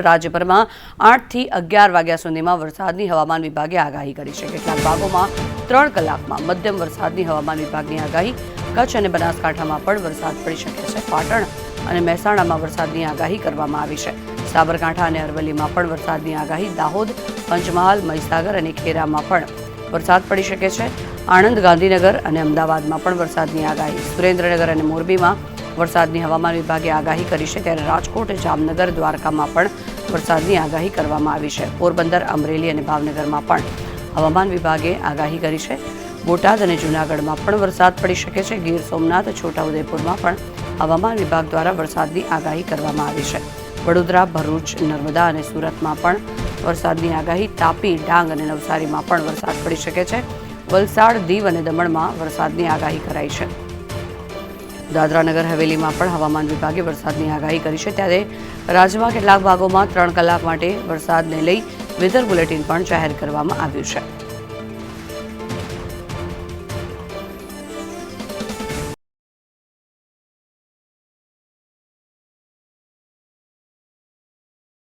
રાજ્યભરમાં 8 થી 11 વાગ્યા સુધીમાં વરસાદની હવામાન વિભાગે આગાહી કરી છે। કેટલાક ભાગોમાં 3 કલાકમાં મધ્યમ વરસાદની હવામાન વિભાગની આગાહી। કચ્છ અને બનાસકાંઠામાં પણ વરસાદ પડી શકે છે। પાટણ અને મહેસાણામાં વરસાદની આગાહી કરવામાં આવી છે। સાબરકાંઠા અને અરવલ્લીમાં પણ વરસાદની આગાહી। દાહોદ, પંચમહાલ, મહીસાગર અને ખેરામાં પણ વરસાદ પડી શકે છે। આણંદ, ગાંધીનગર અને અમદાવાદમાં પણ વરસાદની આગાહી। સુરેન્દ્રનગર અને મોરબીમાં વરસાદની હવામાન વિભાગે આગાહી કરી છે, ત્યારે રાજકોટ, જામનગર, દ્વારકામાં પણ વરસાદની આગાહી કરવામાં આવી છે। પોરબંદર, અમરેલી અને ભાવનગરમાં પણ હવામાન વિભાગે આગાહી કરી છે। બોટાદ અને જૂનાગઢમાં પણ વરસાદ પડી શકે છે। ગીર સોમનાથ, છોટાઉદેપુરમાં પણ હવામાન વિભાગ દ્વારા વરસાદની આગાહી કરવામાં આવી છે। વડોદરા, ભરૂચ, નર્મદા અને સુરતમાં પણ વરસાદની આગાહી। તાપી, ડાંગ અને નવસારીમાં પણ વરસાદ પડી શકે છે। વલસાડ, દીવ અને દમણમાં વરસાદની આગાહી કરાઈ છે। દાદરાનગર હવેલીમાં પણ હવામાન વિભાગે વરસાદની આગાહી કરી છે, ત્યારે રાજ્યમાં કેટલાક ભાગોમાં 3 કલાક માટે વરસાદને લઈ વેધર બુલેટિન પણ જાહેર કરવામાં આવ્યું છે।